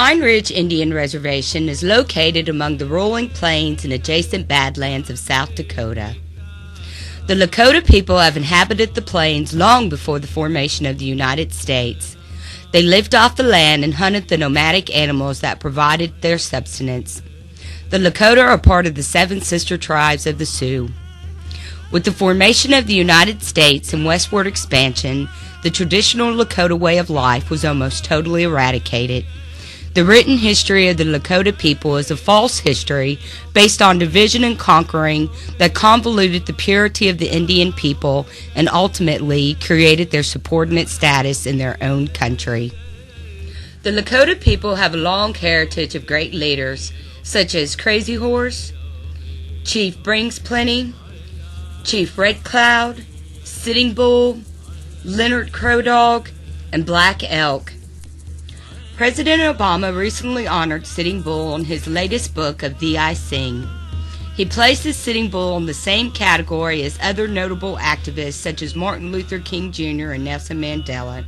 Pine Ridge Indian Reservation is located among the rolling plains and adjacent badlands of South Dakota. The Lakota people have inhabited the plains long before the formation of the United States. They lived off the land and hunted the nomadic animals that provided their subsistence. The Lakota are part of the 7 sister tribes of the Sioux. With the formation of the United States and westward expansion, the traditional Lakota way of life was almost totally eradicated. The written history of the Lakota people is a false history based on division and conquering that convoluted the purity of the Indian people and ultimately created their subordinate status in their own country. The Lakota people have a long heritage of great leaders such as Crazy Horse, Chief Brings Plenty, Chief Red Cloud, Sitting Bull, Leonard Crow Dog, and Black Elk. President Obama recently honored Sitting Bull on his latest book of Thee I Sing. He places Sitting Bull in the same category as other notable activists such as Martin Luther King Jr. and Nelson Mandela.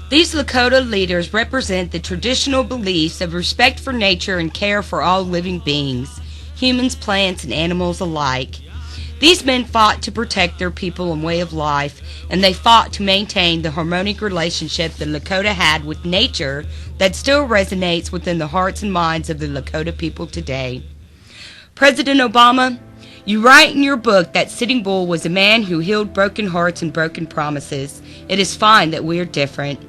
These Lakota leaders represent the traditional beliefs of respect for nature and care for all living beings, humans, plants, and animals alike. These men fought to protect their people and way of life, and they fought to maintain the harmonic relationship the Lakota had with nature that still resonates within the hearts and minds of the Lakota people today. President Obama, you write in your book that Sitting Bull was a man who healed broken hearts and broken promises. It is fine that we are different.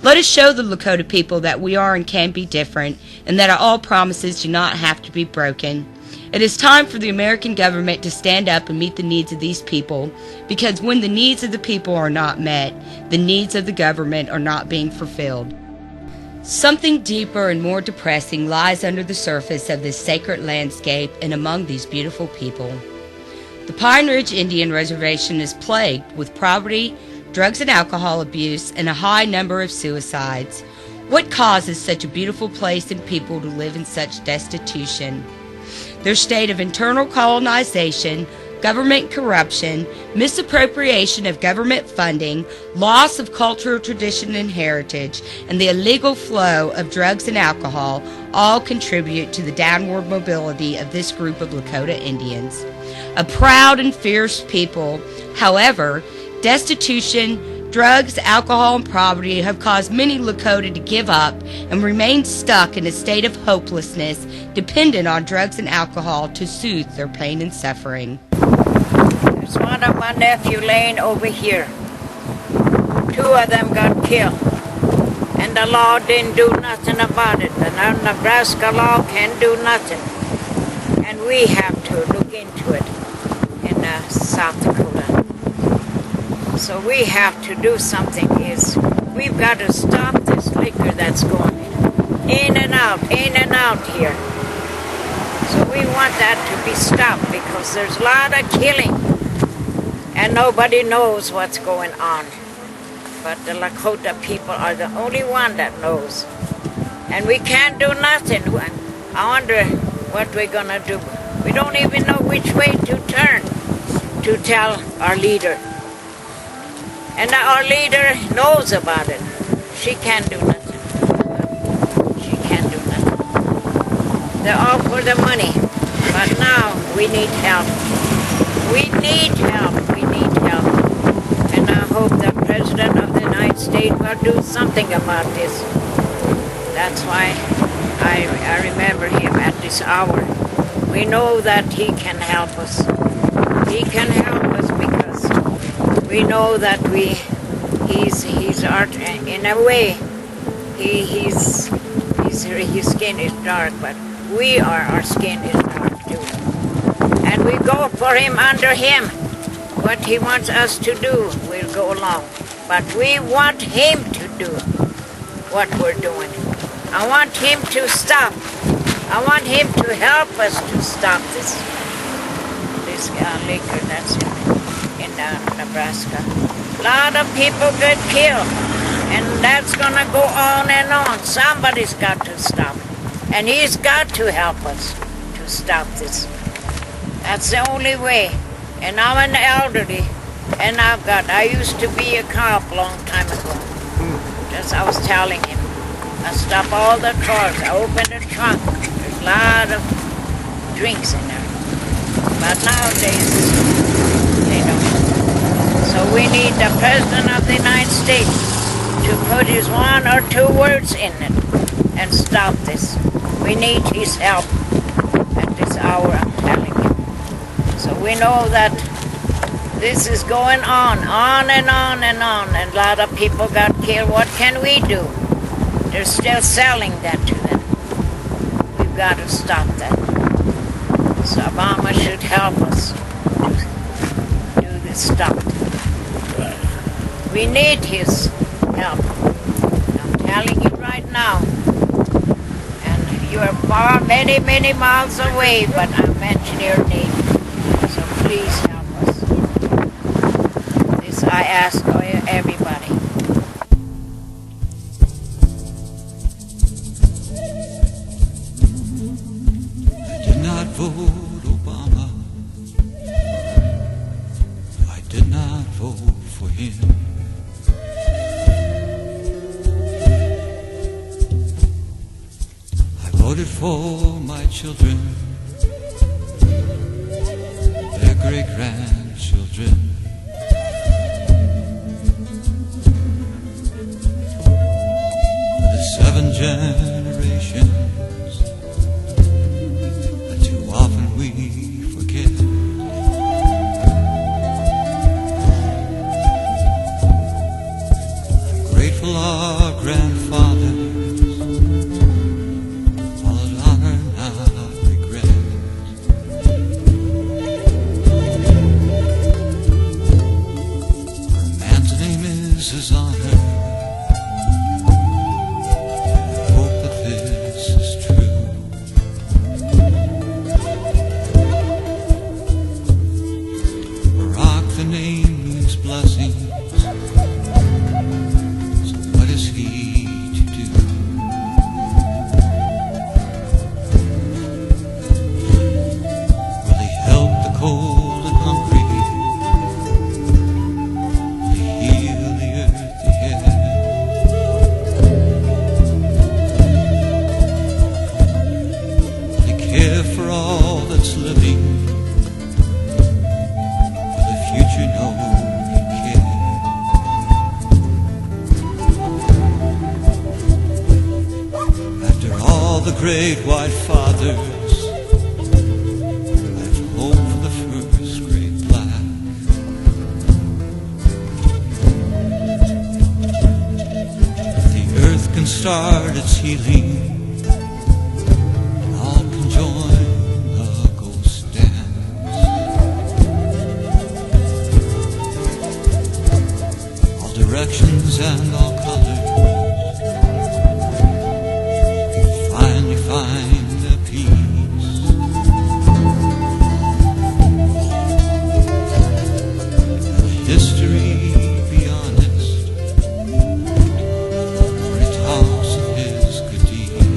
Let us show the Lakota people that we are and can be different, and that all promises do not have to be broken. It is time for the American government to stand up and meet the needs of these people, because when the needs of the people are not met, the needs of the government are not being fulfilled. Something deeper and more depressing lies under the surface of this sacred landscape and among these beautiful people. The Pine Ridge Indian Reservation is plagued with poverty, drugs and alcohol abuse, and a high number of suicides. What causes such a beautiful place and people to live in such destitution? Their state of internal colonization, government corruption, misappropriation of government funding, loss of cultural tradition and heritage, and the illegal flow of drugs and alcohol all contribute to the downward mobility of this group of Lakota Indians. A proud and fierce people, however, destitution, drugs, alcohol, and poverty have caused many Lakota to give up and remain stuck in a state of hopelessness, dependent on drugs and alcohol to soothe their pain and suffering. There's one of my nephew laying over here. 2 of them got killed, and the law didn't do nothing about it. The Nebraska law can't do nothing, and we have to look into it in South Dakota. So we have to do something. We've got to stop this liquor that's going in and out here. So we want that to be stopped, because there's a lot of killing and nobody knows what's going on. But the Lakota people are the only one that knows. And we can't do nothing. I wonder what we're going to do. We don't even know which way to turn to tell our leader. And our leader knows about it. She can't do nothing. She can't do nothing. They're all for the money. But now we need help. We need help. We need help. And I hope the President of the United States will do something about this. That's why I remember him at this hour. We know that he can help us. He can help us because we know that he's our, in a way, his skin is dark, but our skin is dark too. And we go for him under him. What he wants us to do, we'll go along. But we want him to do what we're doing. I want him to stop. I want him to help us to stop this liquor that's in Nebraska. A lot of people get killed, and that's going to go on and on. Somebody's got to stop, and he's got to help us to stop this. That's the only way. And I'm an elderly, and I used to be a cop a long time ago. Just I was telling him. I stop all the cars. I open the trunk. There's a lot of drinks in there. But nowadays, they don't. So we need the President of the United States to put his one or two words in it and stop this. We need his help at this hour, I'm telling you. So we know that this is going on and on and on, and a lot of people got killed. What can we do? They're still selling that to them. We've got to stop that. So Obama should help us do this stop. We need his help. I'm telling you right now. And you are far, many, many miles away, but I mention your name. So please help us. This I ask everybody. I did not vote Obama. I did not vote for him. I voted for my children, their great-grandchildren. For the 7 generations that too often we forget. I'm grateful our grandfathers followed honor, not regret. For a man's name is his honor. I hope that this is true. Barak, the name means blessings. So what is he to do? Will he help the cold and hungry? Will he heal the earth ahead? Will he care for all that's living? For the future, no, he cares. After all the great white fathers, I've hope for the first great black. The earth can start its healing, and all can join the ghost dance. All directions and all colors finally find their peace. Will history be honest, or it talks of his good deeds?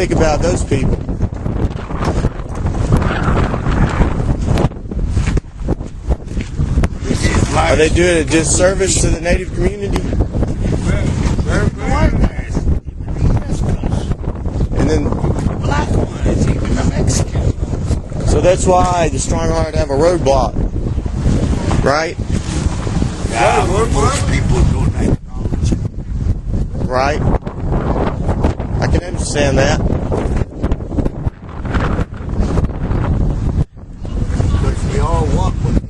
think about those people? Are they doing a disservice to the Native community? And then, Black ones, even the Mexican. so that's why the Strong-Hearted have a roadblock, right? Yeah, most people don't acknowledge it. Right? I can understand that. Because we all walk with